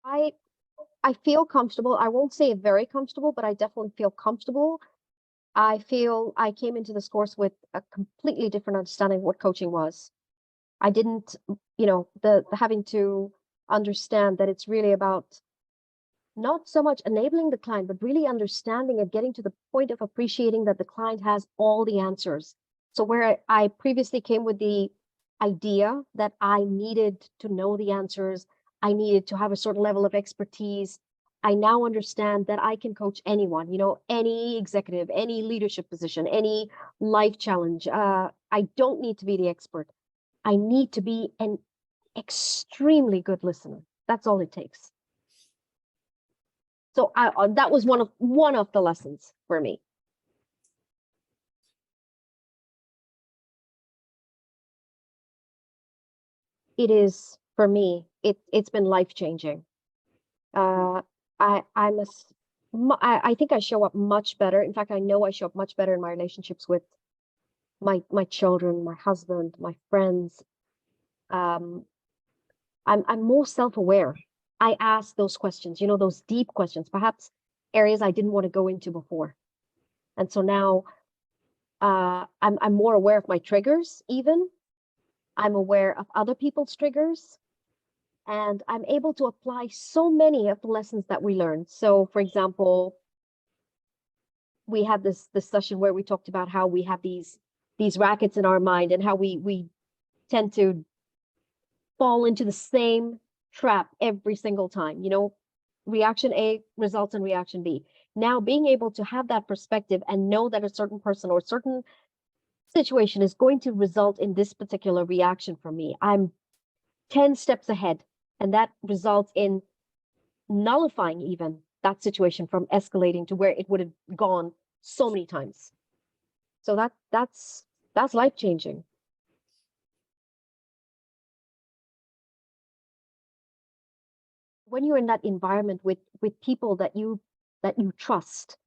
I I feel comfortable. I won't say very comfortable, but I definitely feel comfortable. I feel I came into this course with a completely different understanding of what coaching was. I didn't, the having to understand that it's really about not so much enabling the client, but really understanding and getting to the point of appreciating that the client has all the answers. So where I previously came with the idea that I needed to know the answers, I needed to have a certain level of expertise, I now understand that I can coach anyone, any executive, any leadership position, any life challenge. I don't need to be the expert. I need to be an extremely good listener. That's all it takes. So that was one of the lessons for me. It is for me. It's been life changing. I must. I think I show up much better. In fact, I know I show up much better in my relationships with my children, my husband, my friends. Um, I'm more self-aware. I ask those questions, those deep questions, perhaps areas I didn't want to go into before. And so now I'm more aware of my triggers, even. I'm aware of other people's triggers, and I'm able to apply so many of the lessons that we learned. So, for example, we had this session where we talked about how we have these rackets in our mind and how we tend to fall into the same trap every single time. Reaction A results in reaction B. Now, being able to have that perspective and know that a certain person or certain situation is going to result in this particular reaction from me, I'm 10 steps ahead. And that results in nullifying even that situation from escalating to where it would have gone so many times. So that's life changing. When you're in that environment with people that you trust,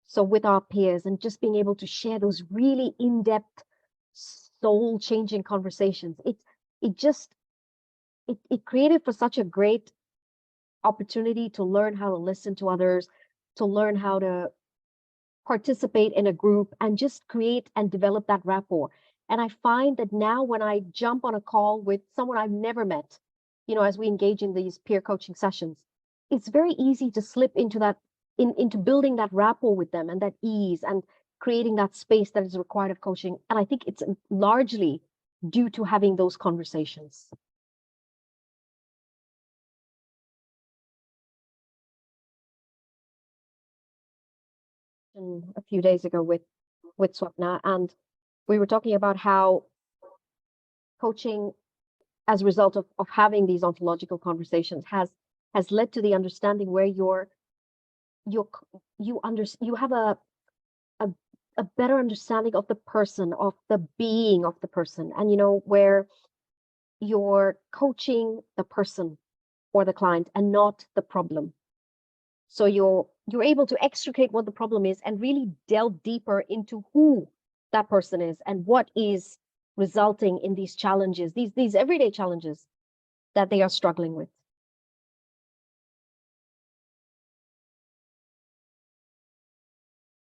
so with our peers, and just being able to share those really in-depth, soul-changing conversations, it created for such a great opportunity to learn how to listen to others, to learn how to participate in a group and just create and develop that rapport. And I find that now when I jump on a call with someone I've never met, as we engage in these peer coaching sessions, it's very easy to slip into that, into building that rapport with them and that ease and creating that space that is required of coaching. And I think it's largely due to having those conversations. A few days ago with Swapna, and we were talking about how coaching, as a result of having these ontological conversations, has led to the understanding where you have a a better understanding of the person, of the being of the person, and where you're coaching the person or the client and not the problem. So you're able to extricate what the problem is and really delve deeper into who that person is and what is resulting in these challenges, these everyday challenges that they are struggling with.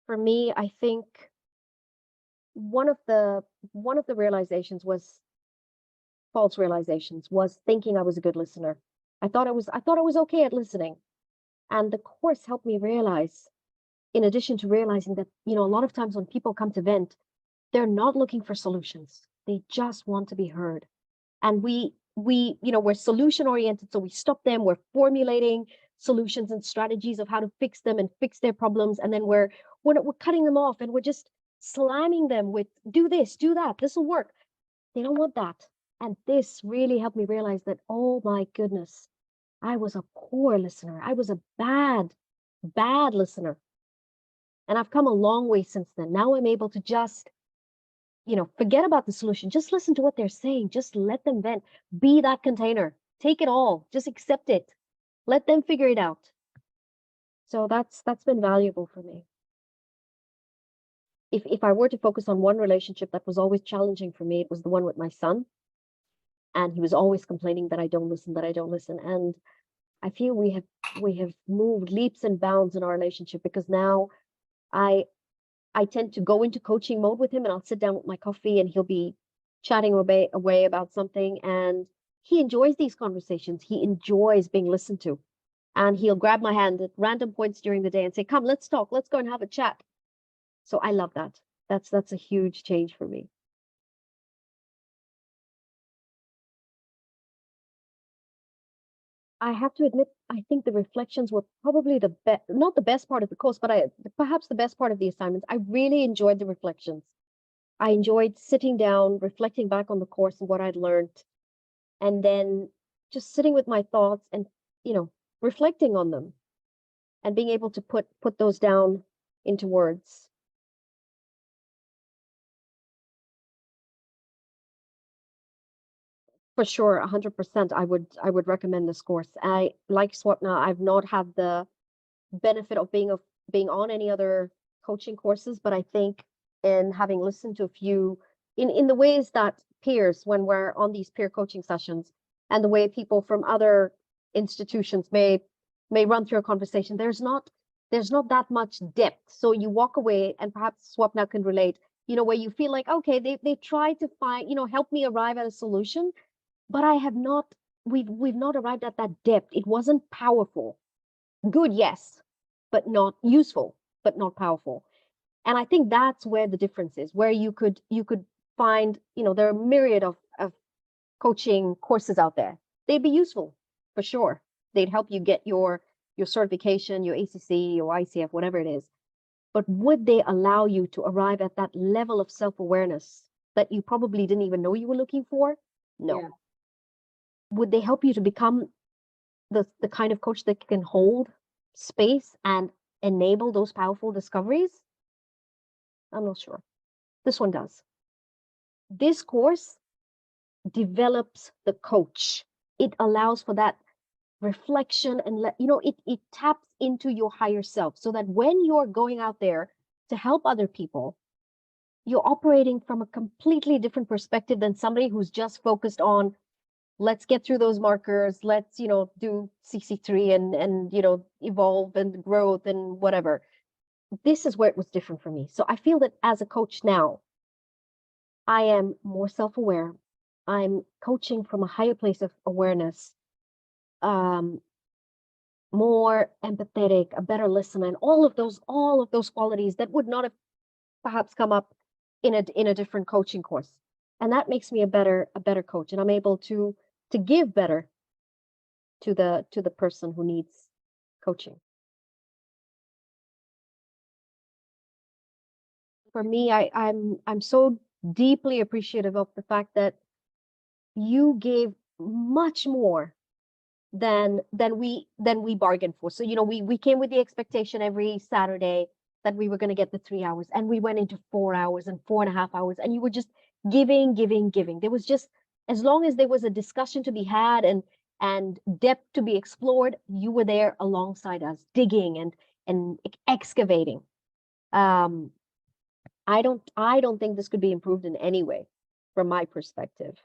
For me, I think one of the realizations was false realizations, was thinking I was a good listener. I thought I was okay at listening. And the course helped me realize, in addition to realizing that, a lot of times when people come to vent, they're not looking for solutions. They just want to be heard. And we're solution oriented. So we stop them, we're formulating solutions and strategies of how to fix them and fix their problems. And then we're cutting them off and we're just slamming them with, do this, do that, this will work. They don't want that. And this really helped me realize that, oh my goodness, I was a poor listener. I was a bad listener. And I've come a long way since then. Now I'm able to just, forget about the solution. Just listen to what they're saying. Just let them vent. Be that container. Take it all. Just accept it. Let them figure it out. So that's been valuable for me. If I were to focus on one relationship that was always challenging for me, it was the one with my son. And he was always complaining that I don't listen, that I don't listen. And I feel we have moved leaps and bounds in our relationship, because now I tend to go into coaching mode with him, and I'll sit down with my coffee and he'll be chatting away about something, and he enjoys these conversations. He enjoys being listened to, and he'll grab my hand at random points during the day and say, "Come, let's talk. Let's go and have a chat." So I love that. That's a huge change for me. I have to admit, I think the reflections were probably the best, not the best part of the course, but perhaps the best part of the assignments. I really enjoyed the reflections. I enjoyed sitting down, reflecting back on the course and what I'd learned, and then just sitting with my thoughts and, reflecting on them and being able to put those down into words. For sure, 100%. I would recommend this course. I like Swapna. I've not had the benefit of being on any other coaching courses, but I think in having listened to a few, in the ways that peers, when we're on these peer coaching sessions, and the way people from other institutions may run through a conversation, there's not that much depth. So you walk away, and perhaps Swapna can relate, where you feel like, okay, they tried to find, help me arrive at a solution, but I have not, we've not arrived at that depth. It wasn't powerful. Good, yes, but not useful, but not powerful. And I think that's where the difference is, where you could find, there are a myriad of coaching courses out there. They'd be useful for sure. They'd help you get your certification, your ACC, your ICF, whatever it is. But would they allow you to arrive at that level of self-awareness that you probably didn't even know you were looking for? No. Yeah. Would they help you to become the kind of coach that can hold space and enable those powerful discoveries? I'm not sure. This one does. This course develops the coach. It allows for that reflection, and it taps into your higher self, so that when you're going out there to help other people, you're operating from a completely different perspective than somebody who's just focused on, let's get through those markers, let's do CC3 and evolve and growth and whatever. This is where it was different for me. So I feel that as a coach now, I am more self-aware. I'm coaching from a higher place of awareness, um, more empathetic, a better listener, and all of those qualities that would not have perhaps come up in a different coaching course. And that makes me a better coach, and I'm able to give better to the person who needs coaching. For me, I'm so deeply appreciative of the fact that you gave much more than we bargained for. So we came with the expectation every Saturday that we were going to get the 3 hours, and we went into 4 hours and 4.5 hours, and you were just giving. There was just, as long as there was a discussion to be had and depth to be explored, you were there alongside us, digging and excavating. I don't think this could be improved in any way from my perspective.